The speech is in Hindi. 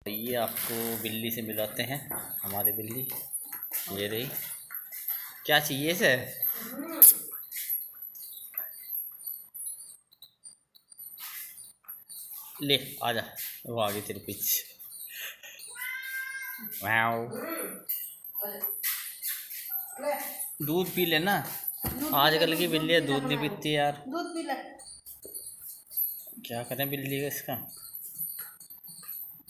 ये आपको बिल्ली से मिलाते हैं। हमारी बिल्ली ये रही। क्या चाहिए इसे? ले आजा, वो आ गई तेरे पीछे। वाओ, दूध पी लेना। आजकल की बिल्लियाँ दूध नहीं पीती यार। दूध पी ले। क्या करें बिल्ली का इसका।